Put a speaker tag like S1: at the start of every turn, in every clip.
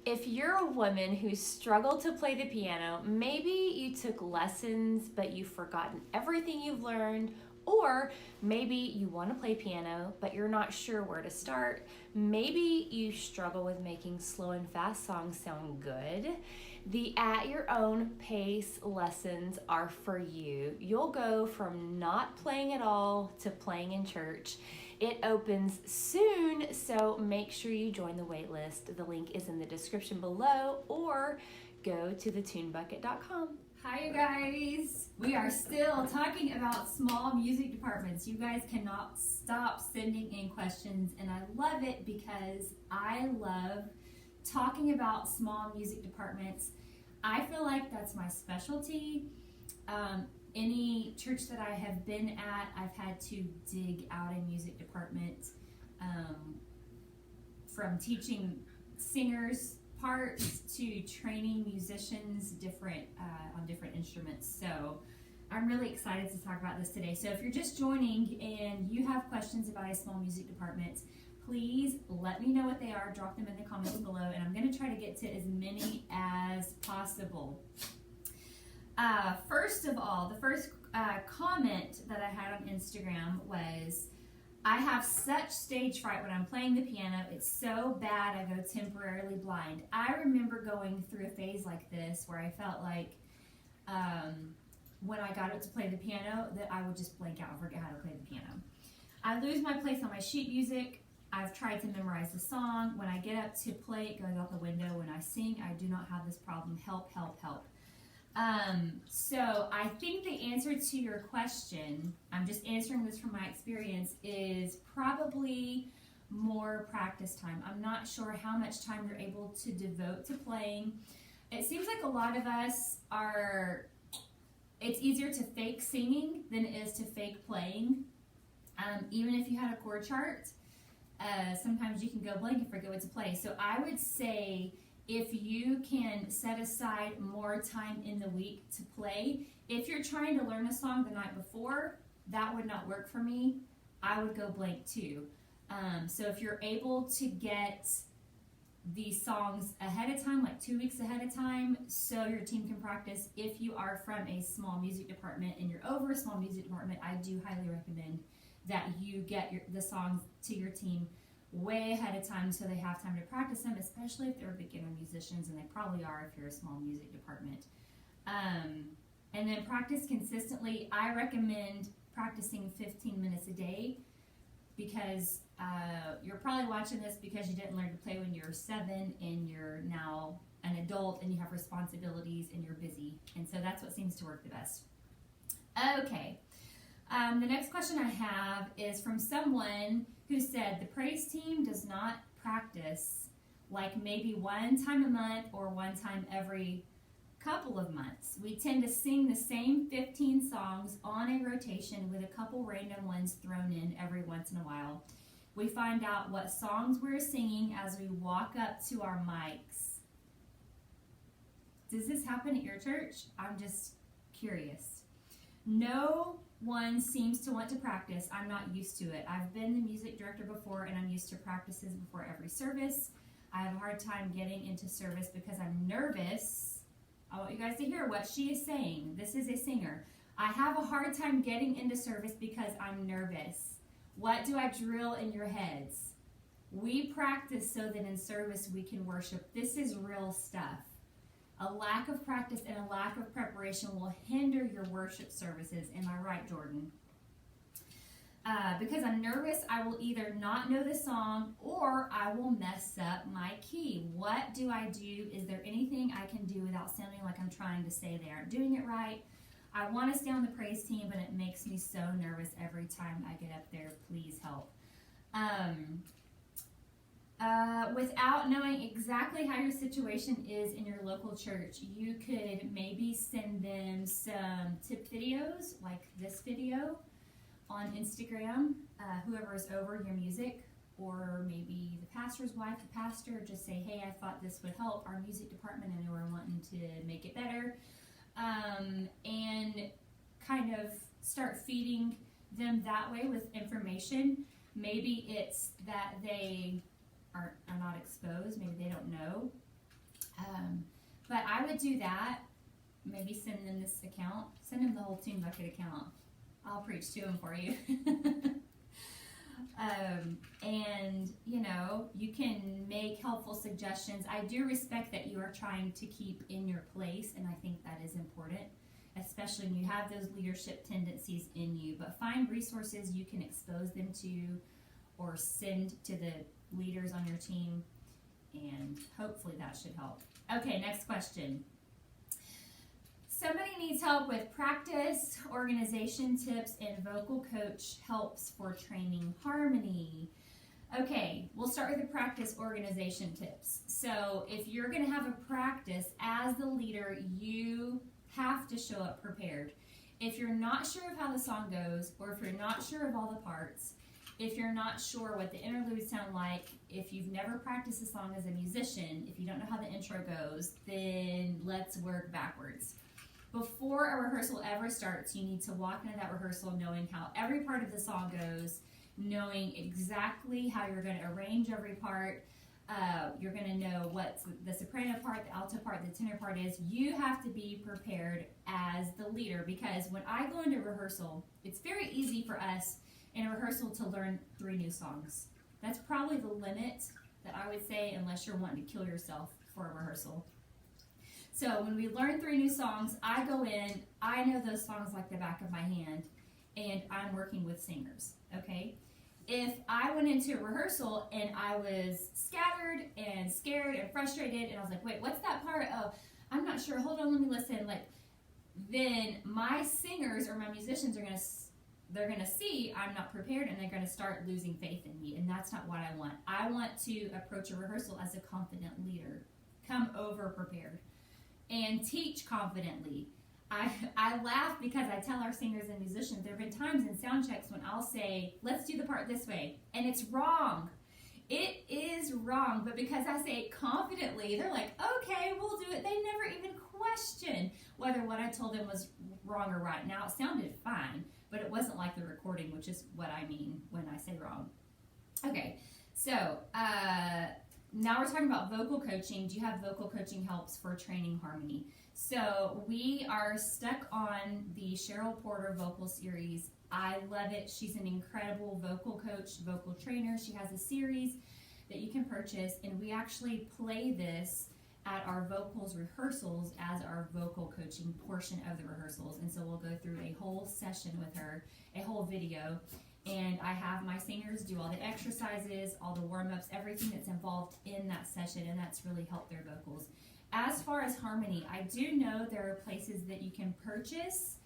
S1: If you're a woman who struggled to play the piano, maybe you took lessons but you've forgotten everything you've learned, or maybe you want to play piano but you're not sure where to start. Maybe you struggle with making slow and fast songs sound good. The at your own pace lessons are for you. You'll go from not playing at all to playing in church. It opens soon, so make sure you join the wait list. The link is in the description below, or go to thetunebucket.com.
S2: Hi, you guys. We are still talking about small music departments. You guys cannot stop sending in questions, and I love it because I love talking about small music departments. I feel like that's my specialty. Any church that I have been at, I've had to dig out a music department, from teaching singers parts to training musicians on different instruments. So I'm really excited to talk about this today. So if you're just joining and you have questions about a small music department, please let me know what they are. Drop them in the comments below, and I'm going to try to get to as many as possible. First of all, the first comment that I had on Instagram was, I have such stage fright when I'm playing the piano. It's so bad I go temporarily blind. I remember going through a phase like this where I felt like when I got up to play the piano that I would just blank out and forget how to play the piano. I lose my place on my sheet music. I've tried to memorize the song. When I get up to play, it goes out the window. When I sing, I do not have this problem. Help, help, help. So I think the answer to your question, I'm just answering this from my experience, is probably more practice time. I'm not sure how much time you're able to devote to playing. It seems like a lot of us it's easier to fake singing than it is to fake playing. Even if you had a chord chart, sometimes you can go blank and forget what to play. So I would say, if you can set aside more time in the week to play, if you're trying to learn a song the night before, that would not work for me. I would go blank too. So if you're able to get these songs ahead of time, like 2 weeks ahead of time, so your team can practice. If you are from a small music department and you're over a small music department, I do highly recommend that you get the songs to your team way ahead of time so they have time to practice them, especially if they're beginner musicians, and they probably are if you're a small music department. And then practice consistently. I recommend practicing 15 minutes a day, because you're probably watching this because you didn't learn to play when you were 7 and you're now an adult and you have responsibilities and you're busy, and so that's what seems to work the best. Okay. The next question I have is from someone who said the praise team does not practice like maybe one time a month or one time every couple of months. We tend to sing the same 15 songs on a rotation with a couple random ones thrown in every once in a while. We find out what songs we're singing as we walk up to our mics. Does this happen at your church? I'm just curious. No one seems to want to practice. I'm not used to it. I've been the music director before, and I'm used to practices before every service. I have a hard time getting into service because I'm nervous. I want you guys to hear what she is saying. This is a singer. I have a hard time getting into service because I'm nervous. What do I drill in your heads? We practice so that in service we can worship. This is real stuff. A lack of practice and a lack of preparation will hinder your worship services. Am I right, Jordan? Because I'm nervous, I will either not know the song or I will mess up my key. What do I do? Is there anything I can do without sounding like I'm trying to say they aren't doing it right? I want to stay on the praise team, but it makes me so nervous every time I get up there. Please help. Without knowing exactly how your situation is in your local church, you could maybe send them some tip videos like this video on Instagram, whoever is over your music, or maybe the pastor's wife, the pastor. Just say, hey, I thought this would help our music department. I know we're wanting to make it better. And kind of start feeding them that way with information. Maybe it's that they are not exposed. Maybe they don't know But I would do that. Maybe send them this account. Send them the whole Tune Bucket account. I'll preach to them for you. And, you know, you can make helpful suggestions. I do respect that you are trying to keep in your place, and I think that is important, especially when you have those leadership tendencies in you. But find resources you can expose them to or send to the leaders on your team, and hopefully that should help. Okay, next question. Somebody needs help with practice, organization tips, and vocal coach helps for training harmony. Okay, we'll start with the practice organization tips. So if you're going to have a practice as the leader, you have to show up prepared. If you're not sure of how the song goes, or if you're not sure of all the parts, if you're not sure what the interludes sound like, if you've never practiced a song as a musician, if you don't know how the intro goes, then let's work backwards. Before a rehearsal ever starts, you need to walk into that rehearsal knowing how every part of the song goes, knowing exactly how you're going to arrange every part. You're going to know what the soprano part, the alto part, the tenor part is. You have to be prepared as the leader, because when I go into rehearsal, it's very easy for us in a rehearsal to learn 3 new songs. That's probably the limit that I would say, unless you're wanting to kill yourself for a rehearsal. So when we learn 3 new songs, I go in, I know those songs like the back of my hand, and I'm working with singers, okay? If I went into a rehearsal and I was scattered and scared and frustrated, and I was like, wait, what's that part? Oh, I'm not sure, hold on, let me listen. Then my singers or my musicians are they're gonna see I'm not prepared, and they're gonna start losing faith in me, and that's not what I want. I want to approach a rehearsal as a confident leader. Come over prepared. And teach confidently. I laugh because I tell our singers and musicians, there have been times in sound checks when I'll say, let's do the part this way, and it's wrong. It is wrong, but because I say it confidently, they're like, okay, we'll do it. They never even question whether what I told them was wrong or right. Now, it sounded fine, but it wasn't like the recording, which is what I mean when I say wrong. Okay, so now we're talking about vocal coaching. Do you have vocal coaching helps for training harmony? So we are stuck on the Cheryl Porter vocal series. I love it. She's an incredible vocal coach, vocal trainer. She has a series that you can purchase, and we actually play this at our vocals rehearsals as our vocal coaching portion of the rehearsals. And so we'll go through a whole session with her, a whole video. And I have my singers do all the exercises, all the warm-ups, everything that's involved in that session, and that's really helped their vocals. As far as harmony, I do know there are places that you can purchase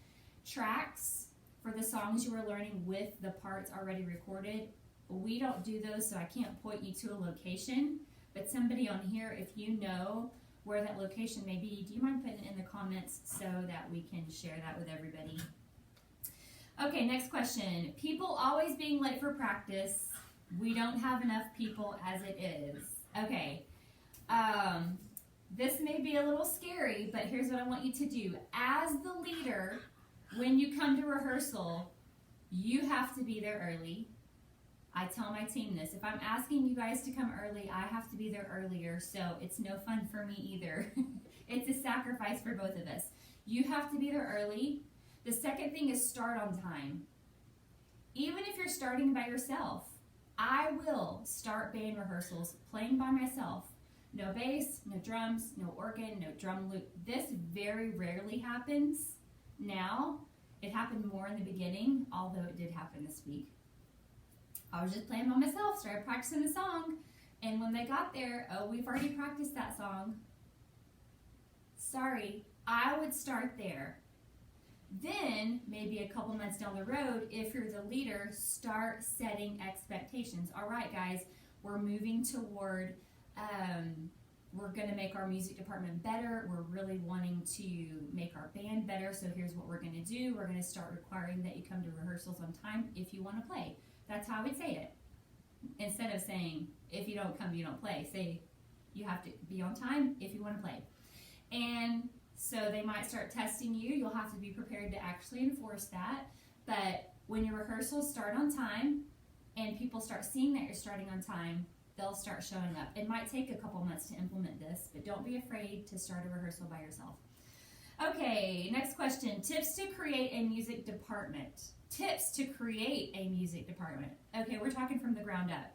S2: tracks for the songs you are learning with the parts already recorded. We don't do those, so I can't point you to a location, but somebody on here, if you know where that location may be, do you mind putting it in the comments so that we can share that with everybody? Okay, next question. People always being late for practice. We don't have enough people as it is. Okay. This may be a little scary, but here's what I want you to do. As the leader, when you come to rehearsal, you have to be there early. I tell my team this. If I'm asking you guys to come early, I have to be there earlier, so it's no fun for me either. It's a sacrifice for both of us. You have to be there early. The second thing is start on time. Even if you're starting by yourself, I will start band rehearsals playing by myself. No bass, no drums, no organ, no drum loop. This very rarely happens now. It happened more in the beginning, although it did happen this week. I was just playing by myself, started practicing the song, and when they got there, oh, we've already practiced that song. Sorry, I would start there. Then, maybe a couple months down the road, if you're the leader, start setting expectations. All right, guys, we're moving toward, we're going to make our music department better. We're really wanting to make our band better, so here's what we're going to do. We're going to start requiring that you come to rehearsals on time if you want to play. That's how I would say it. Instead of saying, if you don't come, you don't play. Say, you have to be on time if you want to play. And so they might start testing you. You'll have to be prepared to actually enforce that. But when your rehearsals start on time and people start seeing that you're starting on time, they'll start showing up. It might take a couple months to implement this, but don't be afraid to start a rehearsal by yourself. Okay, next question. Tips to create a music department. Tips to create a music department. Okay, we're talking from the ground up.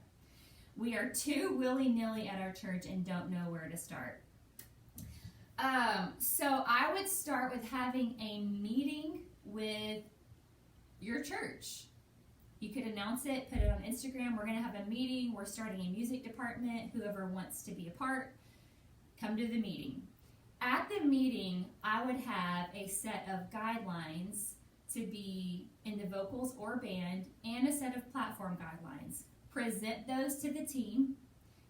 S2: We are too willy-nilly at our church and don't know where to start. So I would start with having a meeting with your church. You could announce it, put it on Instagram. We're going to have a meeting. We're starting a music department. Whoever wants to be a part, come to the meeting. At the meeting, I would have a set of guidelines to be in the vocals or band and a set of platform guidelines. Present those to the team.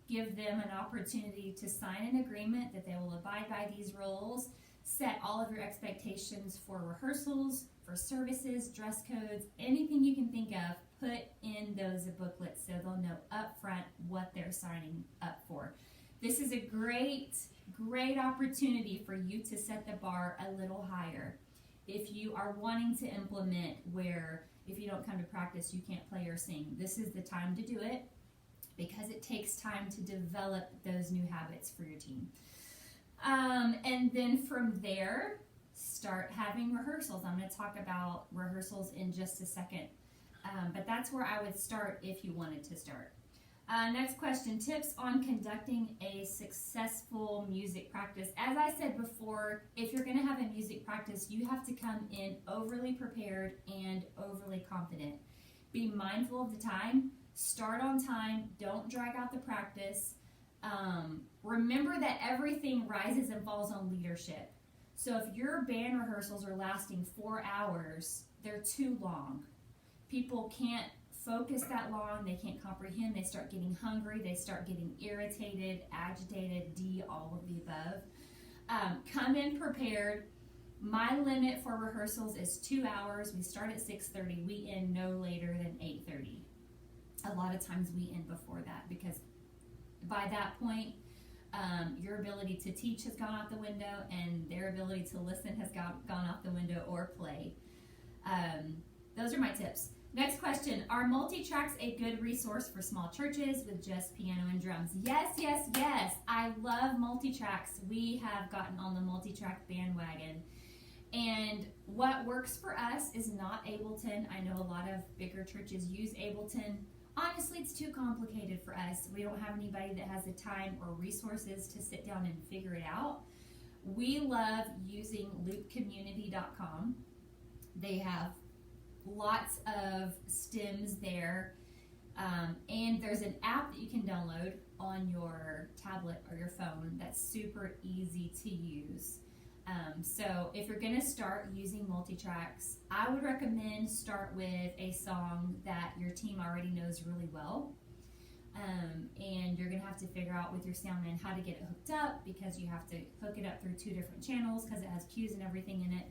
S2: Give them an opportunity to sign an agreement that they will abide by these rules. Set all of your expectations for rehearsals, for services, dress codes, anything you can think of, put in those booklets so they'll know up front what they're signing up for. This is a great opportunity for you to set the bar a little higher. If you are wanting to implement where if you don't come to practice, you can't play or sing, this is the time to do it because it takes time to develop those new habits for your team. And then from there, start having rehearsals. I'm going to talk about rehearsals in just a second, but that's where I would start if you wanted to start. Next question, tips on conducting a successful music practice. As I said before, if you're going to have a music practice, you have to come in overly prepared and overly confident. Be mindful of the time. Start on time. Don't drag out the practice. Remember that everything rises and falls on leadership. So if your band rehearsals are lasting 4 hours, they're too long. People can't focus that long. They can't comprehend. They start getting hungry. They start getting irritated, agitated, all of the above. Come in prepared. My limit for rehearsals is 2 hours. We start at 6:30. We end no later than 8:30. A lot of times we end before that because by that point, your ability to teach has gone out the window and their ability to listen has gone out the window or play. Those are my tips. Next question, are multi-tracks a good resource for small churches with just piano and drums? Yes, yes, yes. I love multi-tracks. We have gotten on the multi-track bandwagon. And what works for us is not Ableton. I know a lot of bigger churches use Ableton. Honestly, it's too complicated for us. We don't have anybody that has the time or resources to sit down and figure it out. We love using loopcommunity.com. They have lots of stems there, and there's an app that you can download on your tablet or your phone that's super easy to use. So if you're going to start using multi-tracks, I would recommend start with a song that your team already knows really well, and you're going to have to figure out with your sound man how to get it hooked up because you have to hook it up through 2 different channels because it has cues and everything in it.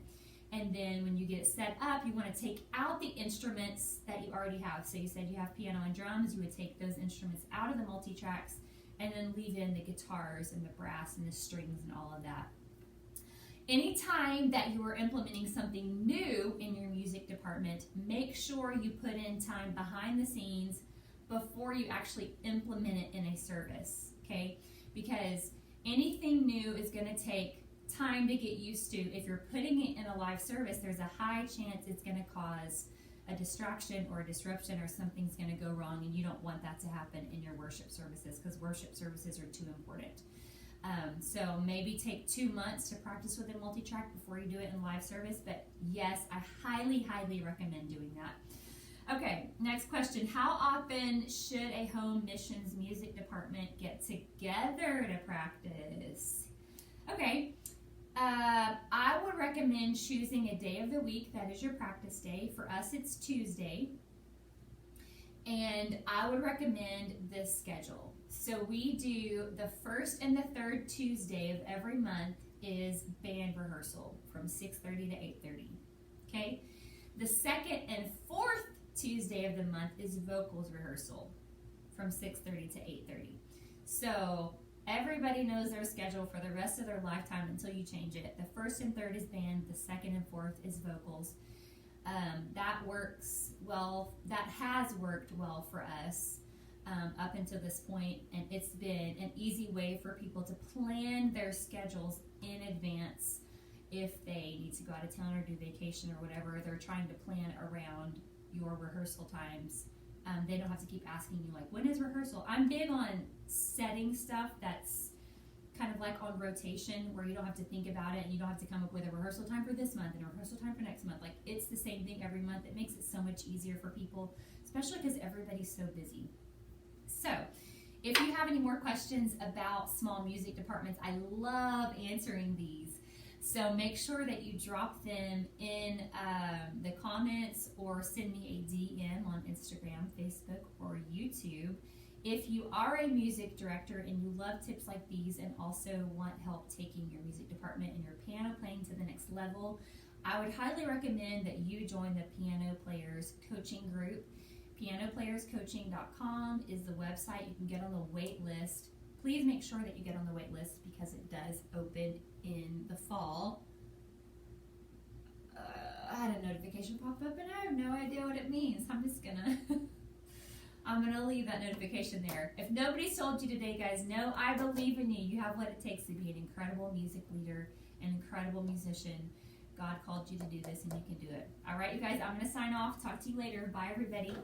S2: And then when you get it set up, you want to take out the instruments that you already have. So you said you have piano and drums. You would take those instruments out of the multi-tracks and then leave in the guitars and the brass and the strings and all of that. Anytime that you are implementing something new in your music department, make sure you put in time behind the scenes before you actually implement it in a service, okay? Because anything new is going to take time to get used to. If you're putting it in a live service, there's a high chance it's going to cause a distraction or a disruption or something's going to go wrong, and you don't want that to happen in your worship services because worship services are too important. So maybe take 2 months to practice with a multi-track before you do it in live service, but yes, I highly recommend doing that. Okay, next question. How often should a home missions music department get together to practice? Okay, I would recommend choosing a day of the week that is your practice day. For us, it's Tuesday. And I would recommend this schedule. So we do the first and the third Tuesday of every month is band rehearsal from 6:30 to 8:30. Okay? The second and fourth Tuesday of the month is vocals rehearsal from 6:30 to 8:30. So everybody knows their schedule for the rest of their lifetime until you change it. The first and third is band, the second and fourth is vocals. That works well, that has worked well for us. up until this point, and it's been an easy way for people to plan their schedules in advance. If they need to go out of town or do vacation or whatever, they're trying to plan around your rehearsal times. They don't have to keep asking you, like, when is rehearsal? I'm big on setting stuff that's kind of like on rotation, where you don't have to think about it and you don't have to come up with a rehearsal time for this month and a rehearsal time for next month. Like, it's the same thing every month. It makes it so much easier for people, especially because everybody's so busy. So, if you have any more questions about small music departments, I love answering these. So make sure that you drop them in the comments or send me a DM on Instagram, Facebook, or YouTube. If you are a music director and you love tips like these and also want help taking your music department and your piano playing to the next level, I would highly recommend that you join the Piano Players Coaching Group. PianoPlayersCoaching.com is the website. You can get on the wait list. Please make sure that you get on the wait list because it does open in the fall. I had a notification pop up and I have no idea what it means. I'm gonna leave that notification there. If nobody's told you today, guys, know I believe in you. You have what it takes to be an incredible music leader, an incredible musician. God called you to do this and you can do it. All right, you guys, I'm gonna sign off. Talk to you later. Bye, everybody.